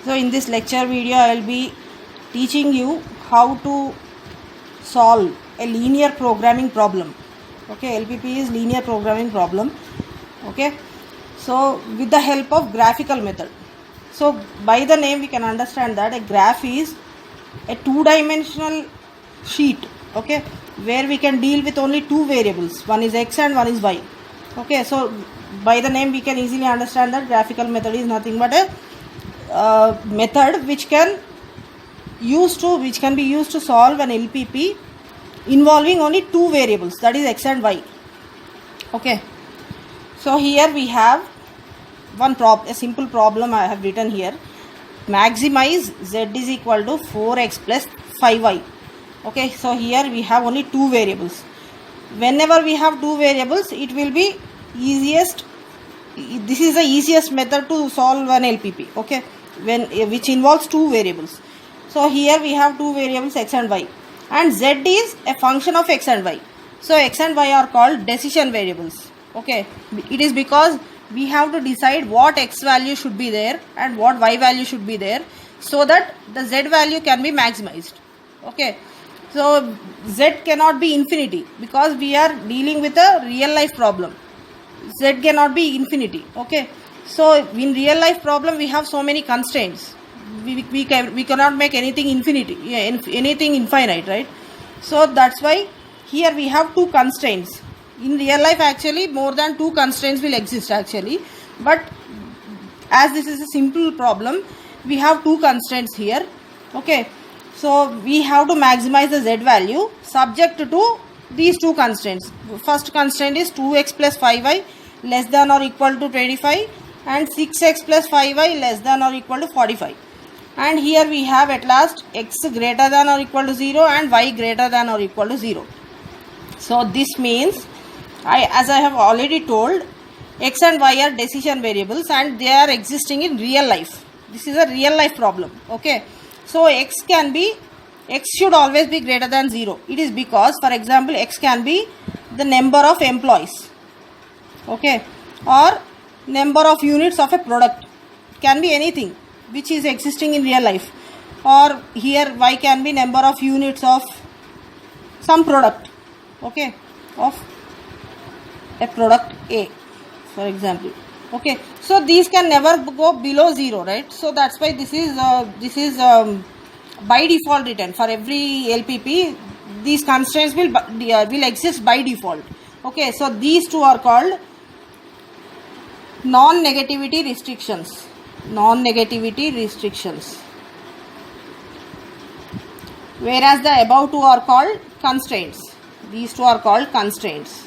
So in this lecture video I will be teaching you how to solve a linear programming problem. Okay, LPP is linear programming problem. Okay, so with the help of graphical method. So by the name we can understand that a graph is a two-dimensional sheet, okay, where we can deal with only two variables, one is x and one is y. Okay, so by the name we can easily understand that graphical method is nothing but a method which can be used to solve an LPP involving only two variables, that is x and y. Okay, so here we have a simple problem I have written here. Maximize z is equal to 4x plus 5y. Okay, so here we have only two variables. Whenever we have two variables, it will be easiest. This is the easiest method to solve an LPP. Okay, which involves two variables. So here we have two variables x and y, and z is a function of x and y. So x and y are called decision variables. Okay, it is because we have to decide what x value should be there and what y value should be there, so that the z value can be maximized. Okay, so z cannot be infinity because we are dealing with a real life problem. Z cannot be infinity. Okay, so in real life problem we have so many constraints. We cannot make anything infinity, anything infinite, right? So that's why here we have two constraints. In real life actually more than two constraints will exist actually, but as this is a simple problem, we have two constraints here. Okay, so we have to maximize the z value subject to these two constraints. First constraint is 2x plus 5y less than or equal to 25 and 6x plus 5y less than or equal to 45. And here we have at last x greater than or equal to 0 and y greater than or equal to 0. So this means, as I have already told, x and y are decision variables and they are existing in real life. This is a real life problem. Okay, so x should always be greater than 0. It is because, for example, x can be the number of employees, okay, or number of units of a product. It can be anything which is existing in real life. Or here y can be number of units of some product, okay, of a product A, for example. Okay, so these can never go below 0, right? So that's why this is by default written for every LPP. These constraints will exist by default. Okay, so these two are called non-negativity restrictions. Non-negativity restrictions. Whereas the above two are called constraints. These two are called constraints.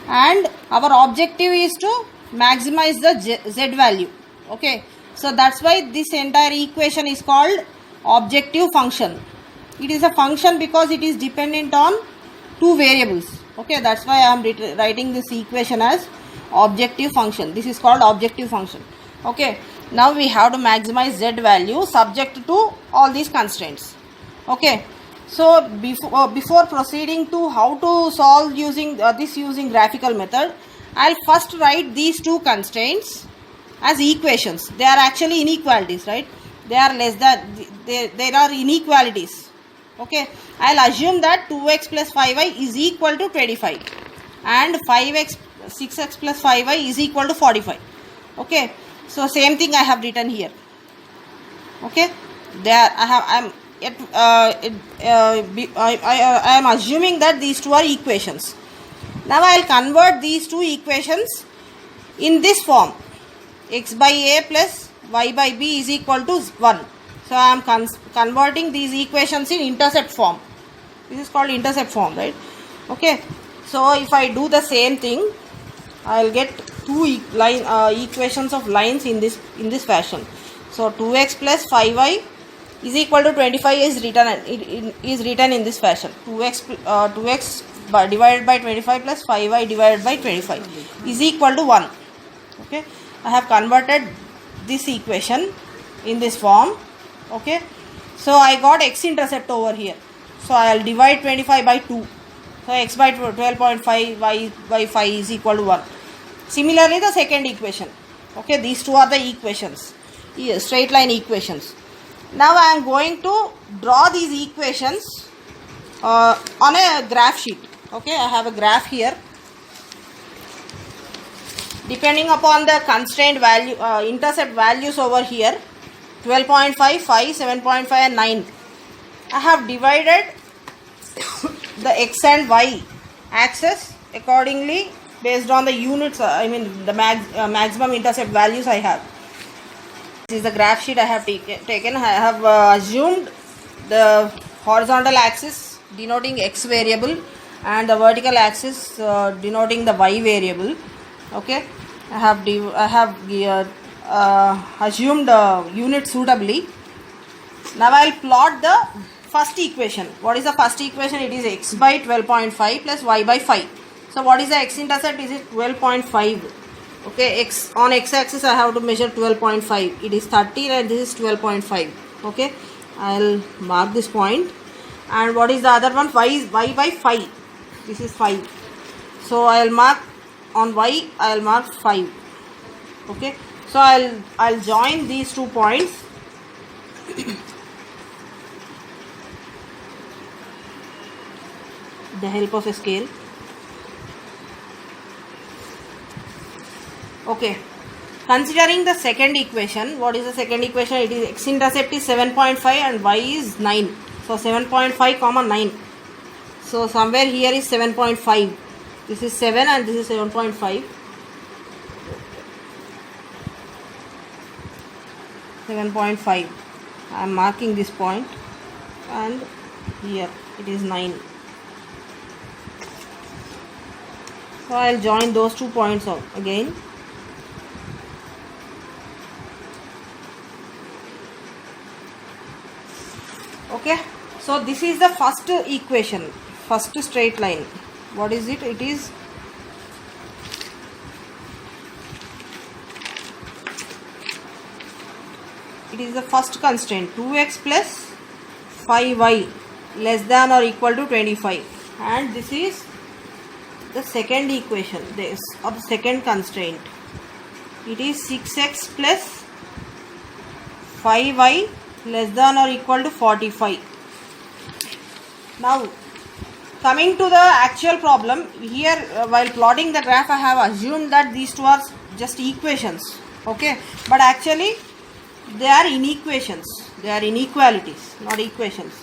And our objective is to maximize the z value. Okay, so that's why this entire equation is called objective function. It is a function because it is dependent on two variables. Okay, that's why I am writing this equation as objective function. This is called objective function. Okay, now we have to maximize z value subject to all these constraints. Okay, so before proceeding to how to solve using graphical method, I'll first write these two constraints as equations. They are actually inequalities, right? They are less than, there are inequalities. Okay, I'll assume that 2x plus 5y is equal to 25 and 6x plus 5y is equal to 45. Okay, so same thing I have written here. Okay, there I am assuming that these two are equations. Now I will convert these two equations in this form: x by a plus y by b is equal to 1. So I am converting these equations in intercept form. This is called intercept form, right? Okay, so if I do the same thing, I will get two equations of lines in this fashion. So 2x plus 5y is equal to 25 is written in this fashion. 2x divided by 25 plus 5y divided by 25 is equal to 1. Okay, I have converted this equation in this form. Okay, so I got x intercept over here. So I will divide 25 by 2. So x by 12.5, y by 5 is equal to 1. Similarly, the second equation. Okay, these two are the equations, straight line equations. Now I am going to draw these equations on a graph sheet. Okay, I have a graph here. Depending upon the constraint value, intercept values over here, 12.5, 5, 7.5 and 9. I have divided the x and y axis accordingly based on the units, the maximum intercept values I have. This is the graph sheet I have taken. I have assumed the horizontal axis denoting x variable and the vertical axis denoting the y variable. Okay, I have assumed unit suitably. Now I will plot the first equation. What is the first equation? It is x by 12.5 plus y by 5. So what is the x-intercept? Is it 12.5? Okay, on x-axis I have to measure 12.5. It is 30 and this is 12.5. Okay, I will mark this point. And what is the other one? Y by 5. This is 5. So I will mark on y. I will mark 5. Okay, so I'll join these 2 points. The help of a scale. Okay, considering the second equation, what is the second equation? It is x-intercept is 7.5 and y is 9. So 7.5 comma 9. So somewhere here is 7.5. This is 7 and this is 7.5. 7.5. I am marking this point, and here it is 9. So I will join those 2 points again. Okay, so this is the first equation, first straight line. What is it? It is the first constraint, 2x plus 5y less than or equal to 25, and this is the second equation, this of the second constraint. It is 6x plus 5y less than or equal to 45. Now coming to the actual problem here, while plotting the graph I have assumed that these two are just equations. Okay, but actually they are inequations, they are inequalities, not equations.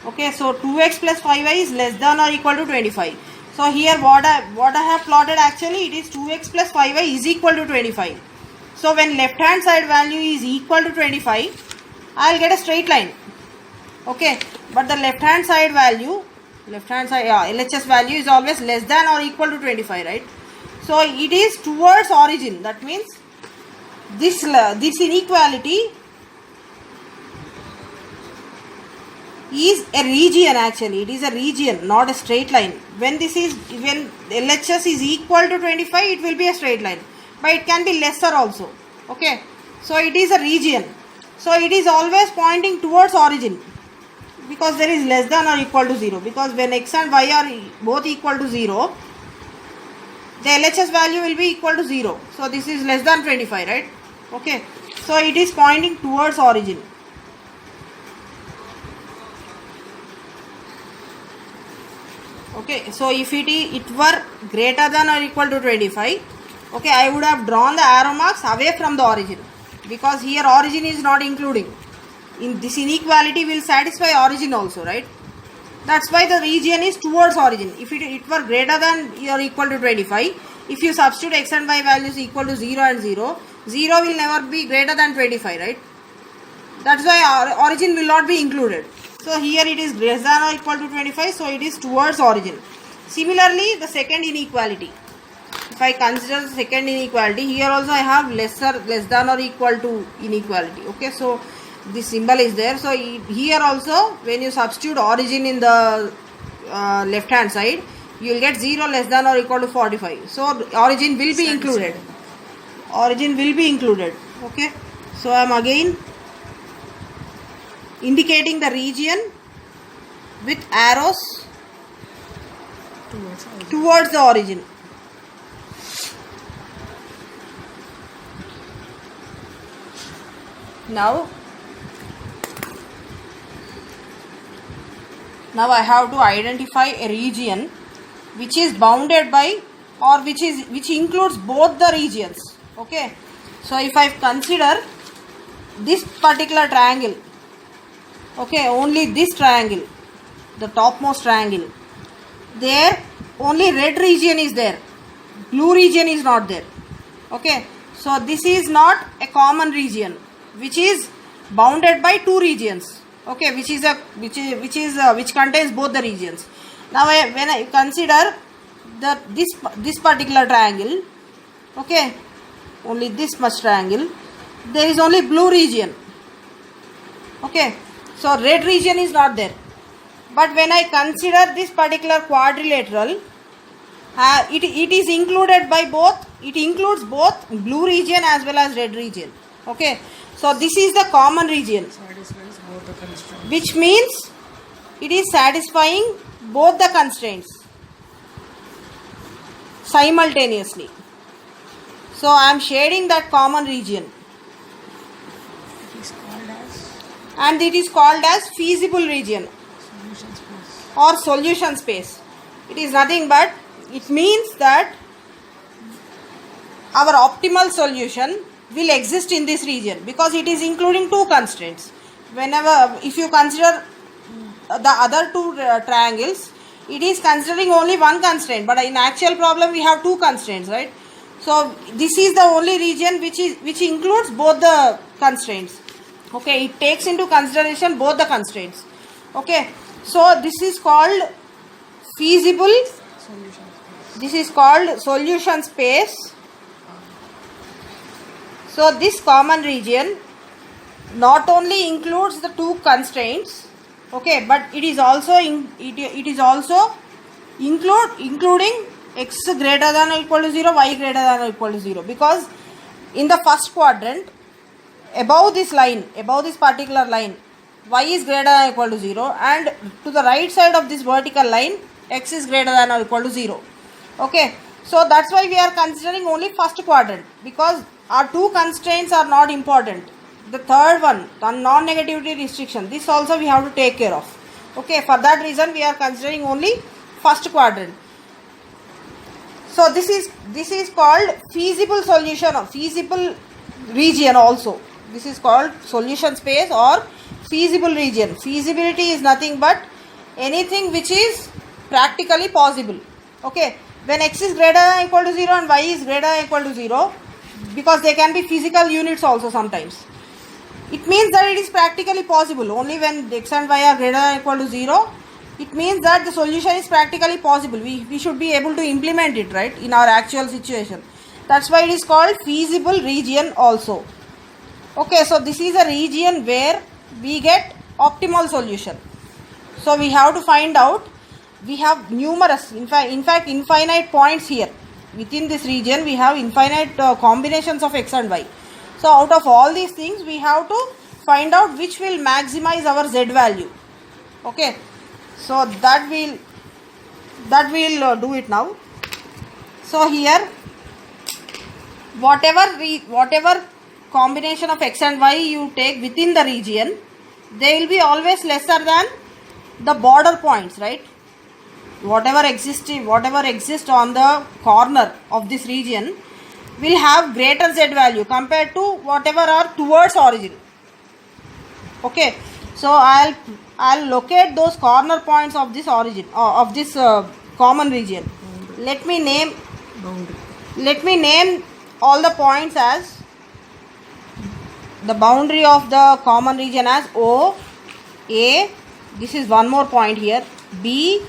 Okay, so 2x plus 5y is less than or equal to 25. So here what I have plotted, actually it is 2x plus 5y is equal to 25. So when left hand side value is equal to 25, I will get a straight line. Okay, but the left hand side value, LHS value is always less than or equal to 25, right? So it is towards origin. That means this inequality is a region. Actually it is a region, not a straight line. When LHS is equal to 25, it will be a straight line, but it can be lesser also. Okay, so it is a region, so it is always pointing towards origin, because there is less than or equal to 0, because when x and y are both equal to 0, the LHS value will be equal to 0. So this is less than 25, right? Okay, so it is pointing towards origin. Okay, so if it were greater than or equal to 25, okay, I would have drawn the arrow marks away from the origin, because here origin is not including. In this inequality will satisfy origin also, right? That's why the region is towards origin. If it were greater than or equal to 25, if you substitute x and y values equal to 0 and 0, 0 will never be greater than 25, right? That's why origin will not be included. So here it is less than or equal to 25, so it is towards origin. Similarly, the second inequality. If I consider the second inequality, here also I have less than or equal to inequality. Okay, so this symbol is there. So here also, when you substitute origin in the left hand side, you will get 0 less than or equal to 45. So origin will be included. Origin will be included. Okay, so I am again indicating the region with arrows towards the origin. Now I have to identify a region which is bounded by, or which includes both the regions. Okay, so if I consider this particular triangle, okay, only this triangle, the topmost triangle, there only red region is there, blue region is not there. Okay, so this is not a common region which is bounded by two regions. Okay, which contains both the regions. Now when I consider this particular triangle, okay, only this much triangle, there is only blue region. Okay, so red region is not there. But when I consider this particular quadrilateral, it is included by both, it includes both blue region as well as red region. Okay, so this is the common region, which means it is satisfying both the constraints simultaneously. So I am shading that common region, and it is called as feasible region or solution space. It is nothing but, it means that our optimal solution will exist in this region because it is including two constraints. Whenever, if you consider the other two triangles, it is considering only one constraint, but in actual problem we have two constraints, right? So this is the only region which includes both the constraints. Okay, it takes into consideration both the constraints. Okay, so this is called feasible, this is called solution space. So this common region not only includes the two constraints, okay, but it is also including x greater than or equal to 0, y greater than or equal to 0, because in the first quadrant, above this line, above this particular line, y is greater than or equal to 0, and to the right side of this vertical line, x is greater than or equal to 0. Okay, so that's why we are considering only first quadrant, because our two constraints are not important. The third one, the non-negativity restriction, this also we have to take care of. Okay, for that reason we are considering only first quadrant. So this is called feasible solution or feasible region also. This is called solution space or feasible region. Feasibility is nothing but anything which is practically possible. Okay, when x is greater than or equal to 0 and y is greater than or equal to 0, because they can be physical units also sometimes, it means that it is practically possible. Only when x and y are greater than or equal to 0, it means that the solution is practically possible. We should be able to implement it, right, in our actual situation. That's why it is called feasible region also. Okay, so this is a region where we get optimal solution. So we have to find out, we have numerous, in fact infinite points here. Within this region we have infinite combinations of x and y. So out of all these things we have to find out which will maximize our z value. Okay, so that we'll do it now. So here, whatever combination of x and y you take within the region, they will be always lesser than the border points, right? Whatever exists on the corner of this region will have greater z value compared to whatever are towards origin. Okay, so I'll locate those corner points of this origin of this common region. Let me name all the points as the boundary of the common region as O, A, this is one more point here, B,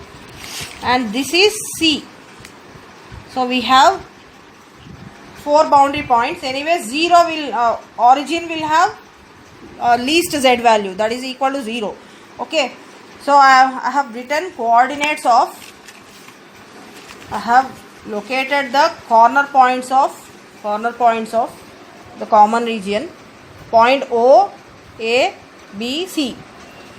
and this is C. So we have 4 boundary points. Anyway, 0 will origin will have least z value, that is equal to 0. Okay, so I have written coordinates of, I have located the corner points of the common region, point O, A, B, C.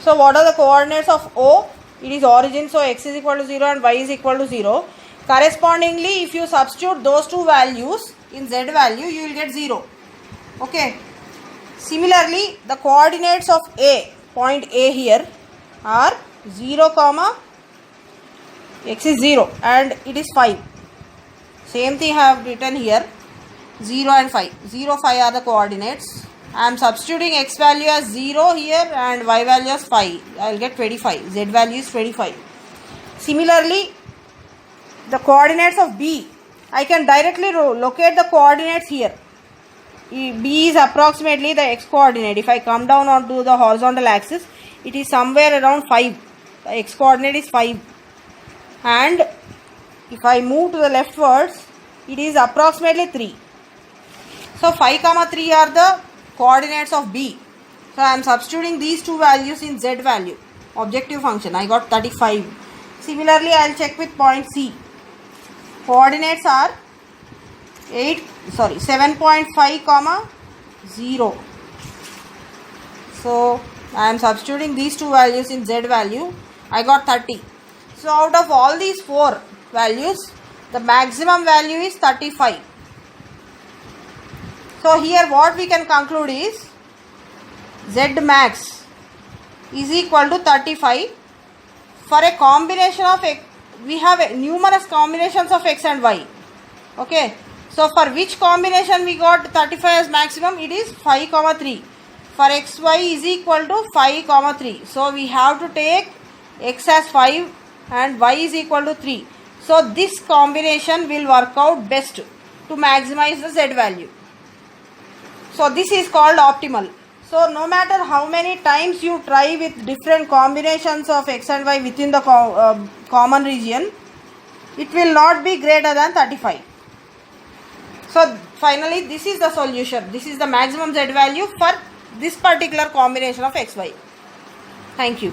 So what are the coordinates of O? It is origin, so x is equal to 0 and y is equal to 0. Correspondingly, if you substitute those two values in z value, you will get 0. Okay, Similarly, the coordinates of A, point A here, are 0, x is 0 and it is 5. Same thing I have written here, 0 and 5. 0, 5 are the coordinates. I am substituting x value as 0 here and y value as 5. I will get 25. Z value is 25. Similarly, the coordinates of B, I can directly locate the coordinates here. B is approximately the x coordinate. If I come down onto the horizontal axis, it is somewhere around 5. The x coordinate is 5. And if I move to the leftwards, it is approximately 3. So 5, 3 are the coordinates of B. So I am substituting these two values in Z value, objective function. I got 35. Similarly, I will check with point C. Coordinates are 7.5, 0. So I am substituting these two values in Z value. I got 30. So out of all these four values, the maximum value is 35. So here what we can conclude is Z max is equal to 35 for a combination of x. We have numerous combinations of x and y. Okay. So for which combination we got 35 as maximum? It is 5, 3. For xy is equal to 5, 3. So we have to take x as 5 and y is equal to 3. So this combination will work out best to maximize the z value. So this is called optimal. So no matter how many times you try with different combinations of x and y within the common region, it will not be greater than 35. So finally this is the solution. This is the maximum z value for this particular combination of xy. Thank you.